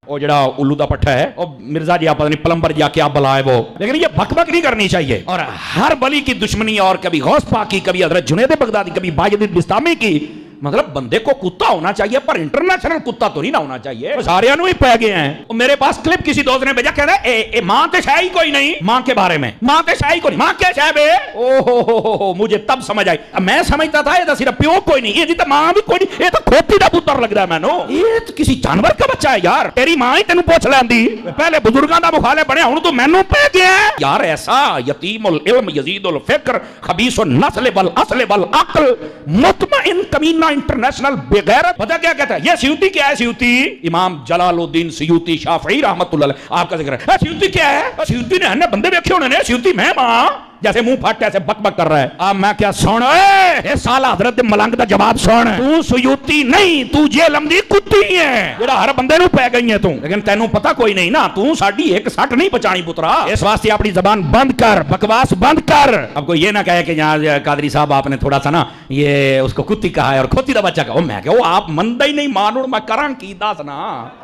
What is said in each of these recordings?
وہ جڑا الو دا پٹھا ہے وہ مرزا جی آپ پتہ نہیں پلمبر جا کے آپ بلائے وہ، لیکن یہ بک بک نہیں کرنی چاہیے. اور ہر ولی کی دشمنی، اور کبھی غوث پاک کی، کبھی حضرت جنید بغدادی، کبھی باجد بستامی کی. مطلب بندے کو کتا ہونا چاہیے پر انٹرنیشنل کتا تو نہیں نہ ہونا چاہیے. سارے ہی پہ گئے ہیں. میرے پاس کلپ کسی دوست نے بھیجا، کہہ رہا ہے ماں تے شاہی کوئی نہیں ماں کے بارے میں، ماں تے شاہی کوئی نہیں، ماں کیا شاہ بے. او مجھے تب سمجھ آئی. میں سمجھتا تھا یہ تو صرف پیو کوئی نہیں، یہ تو ماں بھی کوئی نہیں، یہ تو کھوتی دا پتر لگ رہا ہے مینوں. یہ تو کسی جانور کا بچہ ہے یار. تیری ماں ہی تینوں پوچھ لیندی، پہلے بزرگاں دا مخالف بنے، ہن تو مینوں پہ گیا یار. ایسا یتیم العلم یزید الفکر خبیث النسل والاصل والعقل مطمئن کمینہ انٹرنیشنل بغیرت. پتہ کیا کہتا ہے یہ سیوطی کیا ہے؟ سیوطی امام جلال الدین سیوطی شافعی رحمت اللہ علیہ آپ کا ذکر ہے. سیوطی کیا ہے؟ سیوطی نے بندے دیکھے انہوں نے. سیوطی میں ماں جیسے منہ پھٹ ایسے بک بک کر رہا ہے. اب میں کیا سن اے سالہ حضرت ملنگ دا جواب سن. تو سیوطی نہیں، تو جہلم دی کتی ہے جڑا ہر بندے نو پے گئی ہے تو، لیکن تینوں پتہ کوئی نہیں نا. تو ساڈی ایک سٹ نہیں پچانی پترا. اس واسطے اپنی زبان بند کر، بکواس بند کر. اب کوئی یہ نہ کہے کہ یہاں قادری صاحب آپ نے تھوڑا سا نا یہ اس کو کتی کہا ہے اور کھوتی دا بچہ کہا. میں کہ وہ آپ مندہ ہی نہیں مانوڑ میں کران کی داس نا.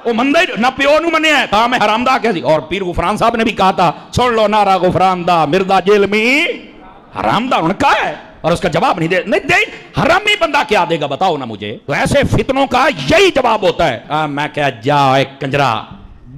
وہ مندہ ہی نہ پیو نو منیا ہے تھا میں حرام دا کہہ دی. اور پیر غفران صاحب نے بھی کہا تھا سن لو نعرہ غفران دا مرزا جیلمی حرام دا ان کا ہے، اور اس کا جواب نہیں دے حرامی بندہ کیا دے گا بتاؤ نا مجھے. تو ایسے فتنوں کا یہی جواب ہوتا ہے. میں کہا جا ایک کنجرا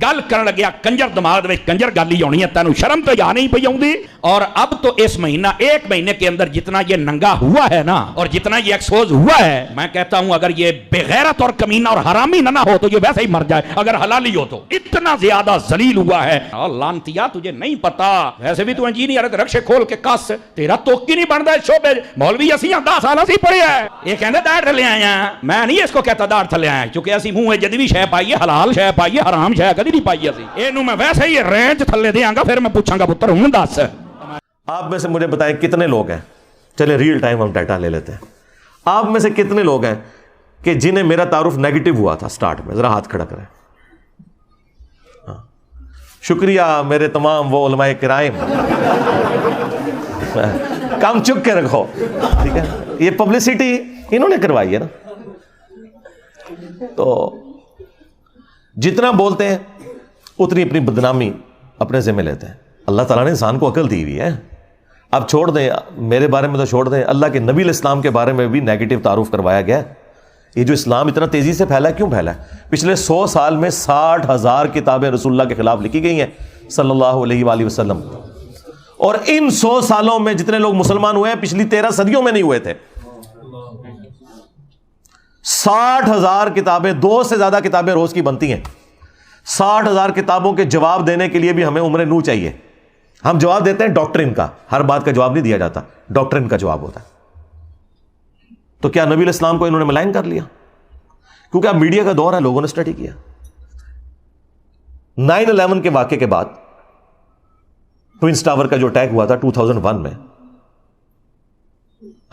گل کرن لگیا کنجر دماغ میں کنجر گل ہی ہونی ہے. تینوں شرم تو یا نہیں پئی آؤندی. اور اب تو اس مہینہ ایک مہینے کے اندر جتنا یہ ننگا ہوا ہے نا اور جتنا یہ ایکسپوز ہوا ہے، میں کہتا ہوں اگر یہ بغیرت اور کمینہ اور حرامی نہ ہو تو یہ ویسے ہی مر جائے. اگر حلالی ہو تو اتنا زیادہ ذلیل ہوا ہے. لانتیا تجھے نہیں پتا، ویسے بھی تو انجینئر ہے، رکشے کھول کے کس تیرا توکی نہیں بنتا شعبے. مولوی اسی 10 سال اسی پڑھے ہیں. یہ کہندے داڑھ تھلے آئے ہیں، میں نہیں اس کو کہتا داڑھ تھلے آئے کیونکہ اسی منہ جدوی شے پائیے، حلال شے پائیے، حرام شے کدی نہیں پائی اسی. اینو میں ویسے ہی رینج تھلے دیاں گا، پھر میں پوچھاں گا پتر ہوں دس. آپ میں سے مجھے بتائیں کتنے لوگ ہیں، چلے ریل ٹائم ہم ڈیٹا لے لیتے ہیں، آپ میں سے کتنے لوگ ہیں کہ جنہیں میرا تعارف نیگیٹو ہوا تھا سٹارٹ میں؟ ذرا ہاتھ کھڑا کریں. شکریہ میرے تمام وہ علماء کرام. کام چک کے رکھو، ٹھیک ہے؟ یہ پبلسٹی انہوں نے کروائی ہے نا. تو جتنا بولتے ہیں اتنی اپنی بدنامی اپنے ذمہ لیتے ہیں. اللہ تعالیٰ نے انسان کو عقل دی ہوئی ہے. اب چھوڑ دیں میرے بارے میں تو چھوڑ دیں، اللہ کے نبی علیہ السلام کے بارے میں بھی نیگیٹو تعارف کروایا گیا ہے. یہ جو اسلام اتنا تیزی سے پھیلا ہے کیوں پھیلا ہے؟ پچھلے 100 سال میں 60,000 کتابیں رسول اللہ کے خلاف لکھی گئی ہیں صلی اللہ علیہ وآلہ وسلم. اور ان 100 سالوں میں جتنے لوگ مسلمان ہوئے ہیں پچھلی 13 صدیوں میں نہیں ہوئے تھے. 60,000 کتابیں، 2 سے زیادہ کتابیں روز کی بنتی ہیں. 60,000 کتابوں کے جواب دینے کے لیے بھی ہمیں عمر نو چاہیے. ہم جواب دیتے ہیں ڈاکٹرن کا، ہر بات کا جواب نہیں دیا جاتا، ڈاکٹرن کا جواب ہوتا ہے. تو کیا نبی علیہ السلام کو انہوں نے ملائن کر لیا؟ کیونکہ اب میڈیا کا دور ہے، لوگوں نے اسٹڈی کیا. 9/11 کے واقعے کے بعد ٹوئنس ٹاور کا جو اٹیک ہوا تھا 2001 میں،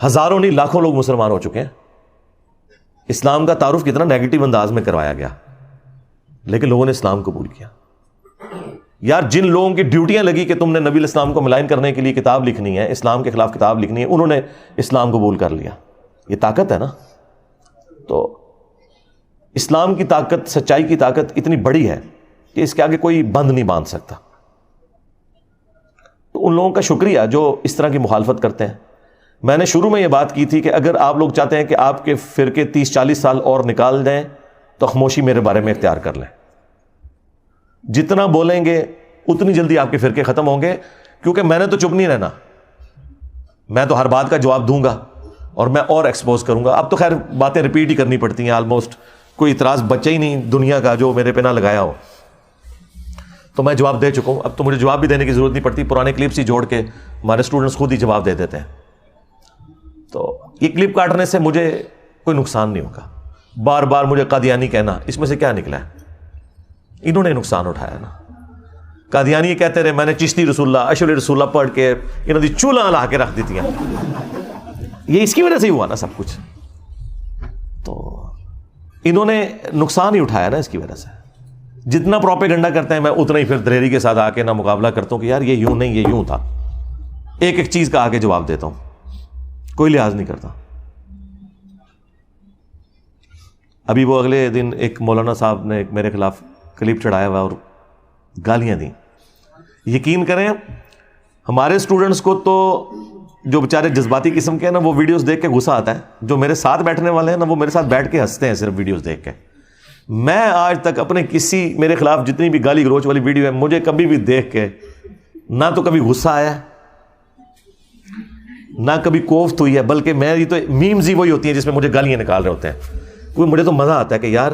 ہزاروں نہیں لاکھوں لوگ مسلمان ہو چکے ہیں. اسلام کا تعارف کتنا نیگیٹو انداز میں کروایا گیا، لیکن لوگوں نے اسلام قبول کیا. یار جن لوگوں کی ڈیوٹیاں لگی کہ تم نے نبی علیہ السلام کو ملائن کرنے کے لیے کتاب لکھنی ہے، اسلام کے خلاف کتاب لکھنی ہے، انہوں نے اسلام قبول کر لیا. یہ طاقت ہے نا. تو اسلام کی طاقت، سچائی کی طاقت اتنی بڑی ہے کہ اس کے آگے کوئی بند نہیں باندھ سکتا. تو ان لوگوں کا شکریہ جو اس طرح کی مخالفت کرتے ہیں. میں نے شروع میں یہ بات کی تھی کہ اگر آپ لوگ چاہتے ہیں کہ آپ کے فرقے 30-40 سال اور نکال دیں تو خاموشی میرے بارے میں اختیار کر لیں. جتنا بولیں گے اتنی جلدی آپ کے فرقے ختم ہوں گے، کیونکہ میں نے تو چپ نہیں رہنا. میں تو ہر بات کا جواب دوں گا اور میں اور ایکسپوز کروں گا. اب تو خیر باتیں ریپیٹ ہی کرنی پڑتی ہیں، آلموسٹ کوئی اعتراض بچا ہی نہیں دنیا کا جو میرے پہ نہ لگایا ہو. تو میں جواب دے چکا ہوں، اب تو مجھے جواب بھی دینے کی ضرورت نہیں پڑتی. پرانے کلپس ہی جوڑ کے ہمارے اسٹوڈنٹس خود ہی جواب دے دیتے ہیں. تو یہ کلپ کاٹنے سے مجھے کوئی نقصان نہیں ہوگا. بار بار مجھے قادیانی کہنا، اس میں سے کیا نکلا ہے؟ انہوں نے نقصان اٹھایا نا. قادیانی یہ کہتے رہے میں نے چشتی رسول اللہ، اشعری رسول اللہ پڑھ کے انہوں نے چولہا لا کے رکھ دی تھی. یہ اس کی وجہ سے ہی ہوا نا سب کچھ. تو انہوں نے نقصان ہی اٹھایا نا اس کی وجہ سے. جتنا پروپیگنڈا کرتے ہیں میں اتنا ہی پھر دلیری کے ساتھ آ کے نہ مقابلہ کرتا ہوں کہ یار یہ یوں نہیں، یہ یوں تھا. ایک ایک چیز کا آ کے جواب دیتا ہوں، کوئی لحاظ نہیں کرتا. ابھی وہ اگلے دن ایک مولانا صاحب نے ایک میرے خلاف کلپ چڑھایا ہوا اور گالیاں دیں. یقین کریں ہمارے اسٹوڈنٹس کو تو جو بیچارے جذباتی قسم کے ہیں نا وہ ویڈیوز دیکھ کے غصہ آتا ہے. جو میرے ساتھ بیٹھنے والے ہیں نا وہ میرے ساتھ بیٹھ کے ہنستے ہیں صرف ویڈیوز دیکھ کے. میں آج تک اپنے کسی میرے خلاف جتنی بھی گالی گلوچ والی ویڈیو ہے مجھے کبھی بھی دیکھ کے نہ تو کبھی غصہ آیا نہ کبھی کوفت ہوئی ہے, بلکہ میری تو میمز ہی وہی ہوتی ہیں جس میں مجھے گالیاں نکال رہے ہوتے ہیں. کوئی مجھے تو مزہ آتا ہے کہ یار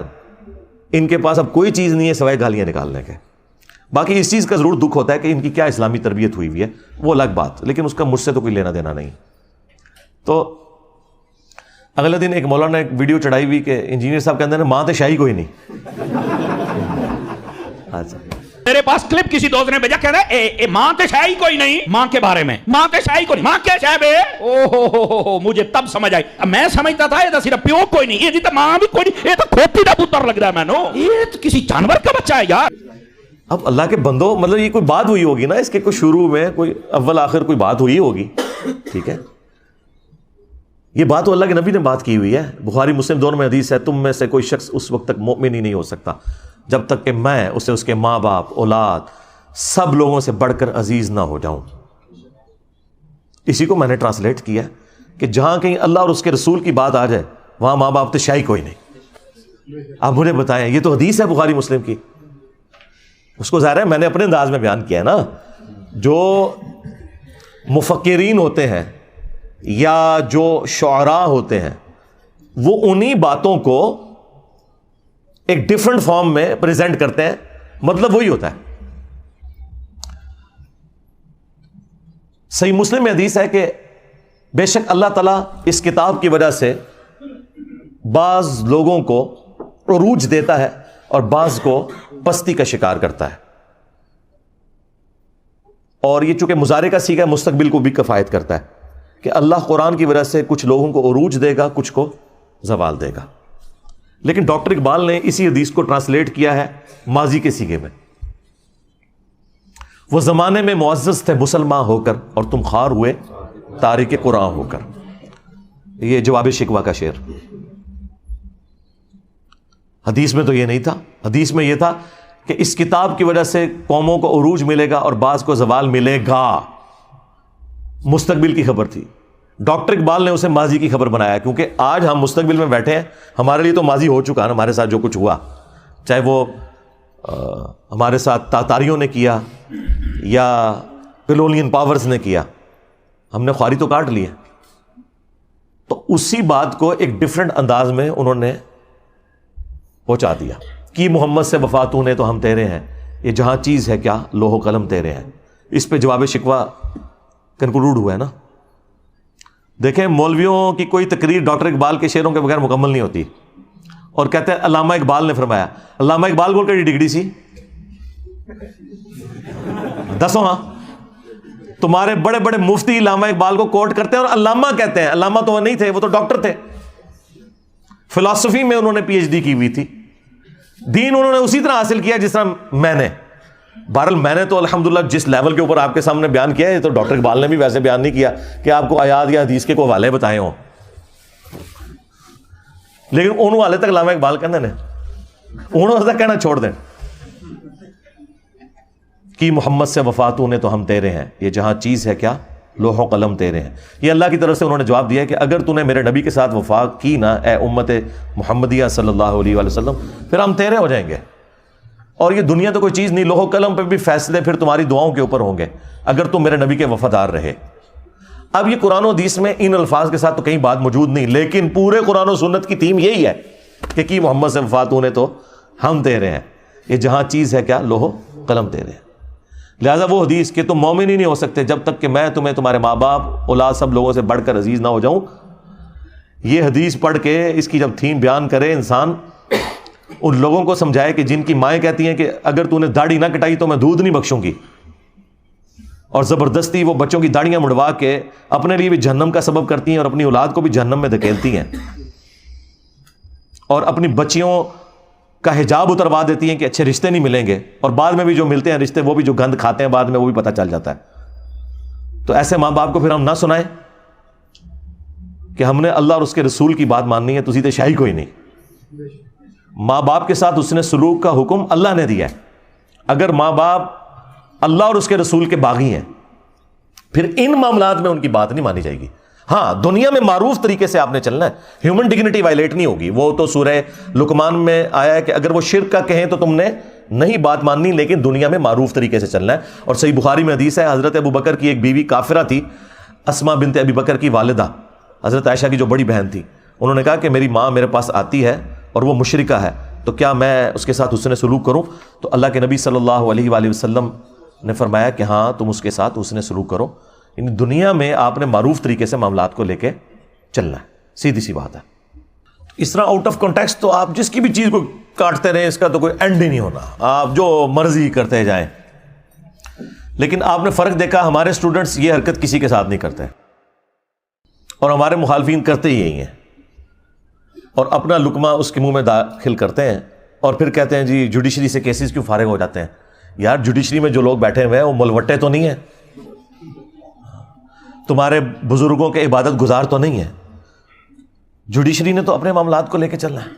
ان کے پاس اب کوئی چیز نہیں ہے سوائے گالیاں نکالنے کے. باقی اس چیز کا ضرور دکھ ہوتا ہے کہ ان کی کیا اسلامی تربیت ہوئی ہے, وہ الگ بات, لیکن اس کا مجھ سے تو کوئی لینا دینا نہیں. تو اگلے دن ایک مولانا نے ایک ویڈیو چڑھائی ہوئی کہ انجینئر صاحب کہتے ہیں ماں تے شاہی کوئی نہیں. اچھا میرے پاس کلپ کسی دوست نے بھیجا, کہہ رہا ہے ماں تے شاہی کوئی نہیں, ماں کے بارے میں ماں تے شاہی کوئی نہیں, ماں کیا شاہ بے. او مجھے تب سمجھ آئی. میں سمجھتا تھا یہ تو صرف پیو کوئی نہیں, یہ جی تو ماں بھی کوئی نہیں, یہ تو کھوتی دا پتر لگ رہا ہے میں نو, یہ تو کسی جانور کا بچہ ہے یار. اب اللہ کے بندو, مطلب یہ کوئی بات ہوئی ہوگی نا اس کے, کوئی شروع میں کوئی اول آخر کوئی بات ہوئی ہوگی, ٹھیک ہے. یہ بات تو اللہ کے نبی نے بات کی ہوئی ہے, بخاری مسلم دونوں میں حدیث ہے, تم میں سے کوئی شخص اس وقت تک مومن ہی نہیں ہو سکتا جب تک کہ میں اسے اس کے ماں باپ اولاد سب لوگوں سے بڑھ کر عزیز نہ ہو جاؤں. اسی کو میں نے ٹرانسلیٹ کیا کہ جہاں کہیں اللہ اور اس کے رسول کی بات آ جائے وہاں ماں باپ تو شاہی کوئی نہیں. آپ مجھے بتائیں, یہ تو حدیث ہے بخاری مسلم کی. اس کو ظاہر ہے میں نے اپنے انداز میں بیان کیا ہے نا. جو مفکرین ہوتے ہیں یا جو شعراء ہوتے ہیں وہ انہی باتوں کو ایک ڈفرنٹ فارم میں پریزنٹ کرتے ہیں, مطلب وہی ہوتا ہے. صحیح مسلم میں حدیث ہے کہ بے شک اللہ تعالیٰ اس کتاب کی وجہ سے بعض لوگوں کو عروج دیتا ہے اور بعض کو پستی کا شکار کرتا ہے. اور یہ چونکہ مضارع کا صیغہ مستقبل کو بھی کفایت کرتا ہے کہ اللہ قرآن کی وجہ سے کچھ لوگوں کو عروج دے گا, کچھ کو زوال دے گا. لیکن ڈاکٹر اقبال نے اسی حدیث کو ٹرانسلیٹ کیا ہے ماضی کے صیغے میں. وہ زمانے میں معزز تھے مسلمان ہو کر اور تم خوار ہوئے تارک قرآن ہو کر. یہ جواب شکوہ کا شعر. حدیث میں تو یہ نہیں تھا, حدیث میں یہ تھا کہ اس کتاب کی وجہ سے قوموں کو عروج ملے گا اور بعض کو زوال ملے گا. مستقبل کی خبر تھی. ڈاکٹر اقبال نے اسے ماضی کی خبر بنایا کیونکہ آج ہم مستقبل میں بیٹھے ہیں, ہمارے لیے تو ماضی ہو چکا ہے, ہمارے ساتھ جو کچھ ہوا, چاہے وہ ہمارے ساتھ تاتاریوں نے کیا یا کلونین پاورز نے کیا, ہم نے خواری تو کاٹ لی ہے. تو اسی بات کو ایک ڈفرنٹ انداز میں انہوں نے پہنچا دیا کہ محمد سے وفاتوں نے تو ہم تیرے ہیں, یہ جہاں چیز ہے کیا لوح و قلم تیرے ہیں. اس پہ جواب شکوہ کنکلوڈ ہوا ہے نا. دیکھیں مولویوں کی کوئی تقریر ڈاکٹر اقبال کے شعروں کے بغیر مکمل نہیں ہوتی. اور کہتے ہیں علامہ اقبال نے فرمایا, علامہ اقبال بول کر ڈگری سی دسو. ہاں تمہارے بڑے بڑے مفتی علامہ اقبال کو کوٹ کرتے ہیں اور علامہ کہتے ہیں. علامہ تو وہ نہیں تھے, وہ تو ڈاکٹر تھے. فلسفی میں انہوں نے پی ایچ ڈی کی ہوئی تھی. دین انہوں نے اسی طرح حاصل کیا جس طرح میں نے. بہرحال میں نے تو الحمدللہ جس لیول کے اوپر آپ کے سامنے بیان کیا ہے, تو ڈاکٹر اقبال نے بھی ویسے بیان نہیں کیا کہ آپ کو آیات یا حدیث کے کوئی حوالے بتائے ہوں, لیکن انہوں حالے تک علامہ اقبال کہنے نے, انہوں تک کہنا چھوڑ دیں کہ محمد سے وفاتوں نے تو ہم تیرے ہیں, یہ جہاں چیز ہے کیا لوح و قلم تیرے ہیں. یہ اللہ کی طرف سے انہوں نے جواب دیا کہ اگر تو نے میرے نبی کے ساتھ وفا کی نا اے امت محمدیہ صلی اللہ علیہ وآلہ وسلم, پھر ہم تیرے ہو جائیں گے. اور یہ دنیا تو کوئی چیز نہیں, لوح و قلم پہ بھی فیصلے پھر تمہاری دعاؤں کے اوپر ہوں گے اگر تم میرے نبی کے وفادار رہے. اب یہ قرآن و حدیث میں ان الفاظ کے ساتھ تو کہیں بات موجود نہیں, لیکن پورے قرآن و سنت کی تھیم یہی ہے کہ کی محمد سے وفاتوں نے تو ہم تیرے ہیں, یہ جہاں چیز ہے کیا لوح و قلم تیرے ہیں. لہٰذا وہ حدیث کہ تم مومن ہی نہیں ہو سکتے جب تک کہ میں تمہیں تمہارے ماں باپ اولاد سب لوگوں سے بڑھ کر عزیز نہ ہو جاؤں, یہ حدیث پڑھ کے اس کی جب تھیم بیان کرے انسان, ان لوگوں کو سمجھائے کہ جن کی مائیں کہتی ہیں کہ اگر تو نے داڑھی نہ کٹائی تو میں دودھ نہیں بخشوں گی, اور زبردستی وہ بچوں کی داڑیاں مڑوا کے اپنے لیے بھی جہنم کا سبب کرتی ہیں اور اپنی اولاد کو بھی جہنم میں دھکیلتی ہیں, اور اپنی بچیوں کا حجاب اتروا دیتی ہیں کہ اچھے رشتے نہیں ملیں گے, اور بعد میں بھی جو ملتے ہیں رشتے وہ بھی جو گند کھاتے ہیں بعد میں وہ بھی پتہ چل جاتا ہے. تو ایسے ماں باپ کو پھر ہم نہ سنائیں کہ ہم نے اللہ اور اس کے رسول کی بات ماننی ہے, تسی تے شاہی کوئی نہیں. ماں باپ کے ساتھ حسن سلوک کا حکم اللہ نے دیا ہے. اگر ماں باپ اللہ اور اس کے رسول کے باغی ہیں پھر ان معاملات میں ان کی بات نہیں مانی جائے گی. ہاں دنیا میں معروف طریقے سے آپ نے چلنا ہے, ہیومن ڈگنیٹی وائلیٹ نہیں ہوگی. وہ تو سورہ لقمان میں آیا ہے کہ اگر وہ شرک کا کہیں تو تم نے نہیں بات ماننی, لیکن دنیا میں معروف طریقے سے چلنا ہے. اور صحیح بخاری میں حدیث ہے, حضرت ابو بکر کی ایک بیوی کافرہ تھی, اسما بنت ابی بکر کی والدہ, حضرت عائشہ کی جو بڑی بہن تھی. انہوں نے کہا کہ میری ماں میرے پاس آتی ہے اور وہ مشرکہ ہے, تو کیا میں اس کے ساتھ حسن سلوک کروں؟ تو اللہ کے نبی صلی اللہ علیہ وآلہ وسلم نے فرمایا کہ ہاں تم اس کے ساتھ حسن سلوک کرو. یعنی دنیا میں آپ نے معروف طریقے سے معاملات کو لے کے چلنا ہے, سیدھی سی بات ہے. اس طرح آؤٹ آف کانٹیکسٹ تو آپ جس کی بھی چیز کو کاٹتے رہیں, اس کا تو کوئی اینڈ ہی نہیں ہونا, آپ جو مرضی کرتے جائیں. لیکن آپ نے فرق دیکھا, ہمارے اسٹوڈنٹس یہ حرکت کسی کے ساتھ نہیں کرتے اور ہمارے مخالفین کرتے ہی یہی ہیں, اور اپنا لقمہ اس کے منہ میں داخل کرتے ہیں اور پھر کہتے ہیں جی جوڈیشری سے کیسز کیوں فارغ ہو جاتے ہیں. یار جوڈیشری میں جو لوگ بیٹھے ہوئے ہیں وہ ملوٹے تو نہیں ہیں, تمہارے بزرگوں کے عبادت گزار تو نہیں ہیں. جوڈیشری نے تو اپنے معاملات کو لے کے چلنا ہے,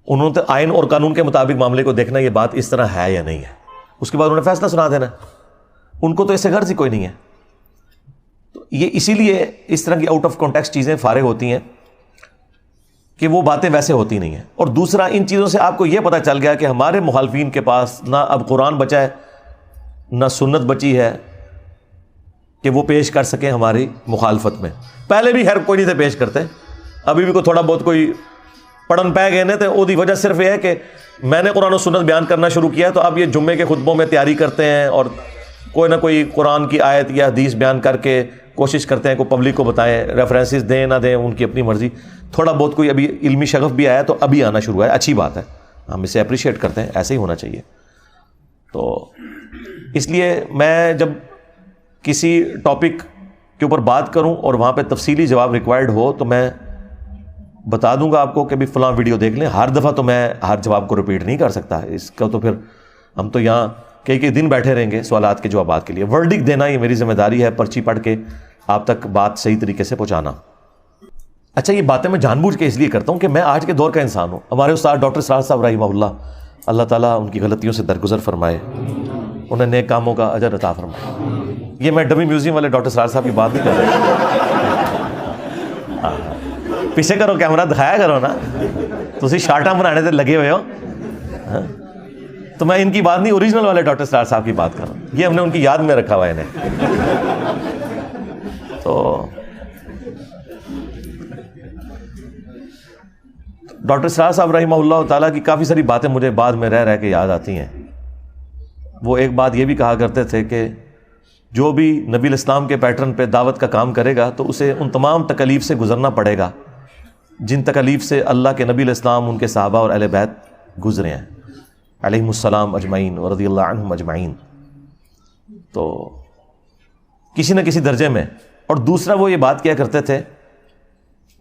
انہوں نے آئین اور قانون کے مطابق معاملے کو دیکھنا یہ بات اس طرح ہے یا نہیں ہے, اس کے بعد انہوں نے فیصلہ سنا دینا. ان کو تو اس سے غرض ہی کوئی نہیں ہے. تو یہ اسی لیے اس طرح کی آؤٹ آف کانٹیکسٹ چیزیں فارغ ہوتی ہیں کہ وہ باتیں ویسے ہوتی نہیں ہیں. اور دوسرا, ان چیزوں سے آپ کو یہ پتہ چل گیا کہ ہمارے مخالفین کے پاس نہ اب قرآن بچا ہے نہ سنت بچی ہے کہ وہ پیش کر سکیں ہماری مخالفت میں. پہلے بھی خیر کوئی نہیں تھے پیش کرتے, ابھی بھی کوئی تھوڑا بہت کوئی پڑھن پہ گئے تھے. وہ وجہ صرف یہ ہے کہ میں نے قرآن و سنت بیان کرنا شروع کیا, تو اب یہ جمعے کے خطبوں میں تیاری کرتے ہیں اور کوئی نہ کوئی قرآن کی آیت یا حدیث بیان کر کے کوشش کرتے ہیں کہ پبلک کو بتائیں, ریفرنسز دیں نہ دیں ان کی اپنی مرضی. تھوڑا بہت کوئی ابھی علمی شغف بھی آیا تو ابھی آنا شروع ہے, اچھی بات ہے, ہم اسے اپریشیٹ کرتے ہیں, ایسے ہی ہونا چاہیے. تو اس لیے میں جب کسی ٹاپک کے اوپر بات کروں اور وہاں پہ تفصیلی جواب ریکوائرڈ ہو تو میں بتا دوں گا آپ کو کہ بھی فلاں ویڈیو دیکھ لیں. ہر دفعہ تو میں ہر جواب کو ریپیٹ نہیں کر سکتا, اس کا تو پھر ہم تو یہاں کئی دن بیٹھے رہیں گے سوالات کے جوابات کے لیے. ورڈک دینا یہ میری ذمہ داری ہے, پرچی پڑھ کے آپ تک بات صحیح طریقے سے پہنچانا. اچھا, یہ باتیں میں جان بوجھ کے اس لیے کرتا ہوں کہ میں آج کے دور کا انسان ہوں. ہمارے استاد ڈاکٹر سراج صاحب رحمہ اللہ تعالیٰ ان کی غلطیوں سے درگزر فرمائے, انہیں نیک کاموں کا اجر عطا فرمائے. یہ میں ڈمی میوزیم والے ڈاکٹر سراج صاحب کی بات نہیں کر رہا, پیچھے کرو کیمرہ دکھایا کرو نا, تسی شارٹاں بنانے سے لگے ہوئے ہو. تو میں ان کی بات نہیں, اوریجنل والے ڈاکٹر سراج صاحب کی بات کر رہا ہوں. یہ ہم نے ان کی یاد میں رکھا ہوا ہے انہیں. تو ڈاکٹر سراج صاحب رحمہ اللہ تعالیٰ کی کافی ساری باتیں مجھے بعد میں رہ کے یاد آتی ہیں. وہ ایک بات یہ بھی کہا کرتے تھے کہ جو بھی نبی الاسلام کے پیٹرن پہ دعوت کا کام کرے گا تو اسے ان تمام تکالیف سے گزرنا پڑے گا جن تکالیف سے اللہ کے نبی الاسلام, ان کے صحابہ اور اہل بیت گزرے ہیں علیہم السلام اجمعین و رضی اللہ عنہم اجمعین. تو کسی نہ کسی درجے میں. اور دوسرا وہ یہ بات کیا کرتے تھے,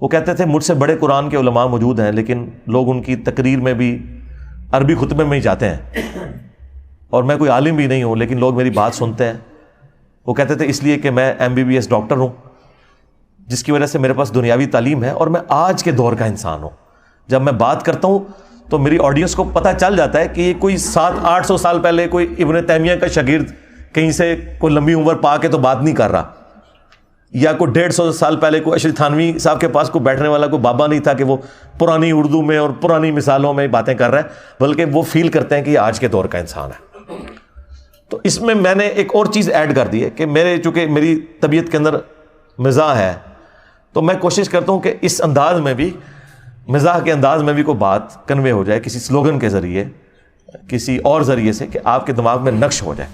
وہ کہتے تھے مجھ سے بڑے قرآن کے علماء موجود ہیں لیکن لوگ ان کی تقریر میں بھی عربی خطبے میں ہی جاتے ہیں, اور میں کوئی عالم بھی نہیں ہوں لیکن لوگ میری بات سنتے ہیں. وہ کہتے تھے اس لیے کہ میں MBBS ڈاکٹر ہوں, جس کی وجہ سے میرے پاس دنیاوی تعلیم ہے اور میں آج کے دور کا انسان ہوں. جب میں بات کرتا ہوں تو میری آڈینس کو پتہ چل جاتا ہے کہ یہ کوئی 700-800 سال پہلے کوئی ابن تیمیہ کا شاگرد کہیں سے کوئی لمبی عمر پا کے تو بات نہیں کر رہا, یا کوئی 150 سال پہلے کوئی اشرف تھانوی صاحب کے پاس کوئی بیٹھنے والا کوئی بابا نہیں تھا کہ وہ پرانی اردو میں اور پرانی مثالوں میں باتیں کر رہا ہے, بلکہ وہ فیل کرتے ہیں کہ یہ آج کے دور کا انسان ہے. تو اس میں نے ایک اور چیز ایڈ کر دی ہے کہ چونکہ میری طبیعت کے اندر مزاح ہے, تو میں کوشش کرتا ہوں کہ اس انداز میں بھی, مزاح کے انداز میں بھی کوئی بات کنوے ہو جائے کسی سلوگن کے ذریعے, کسی اور ذریعے سے, کہ آپ کے دماغ میں نقش ہو جائے.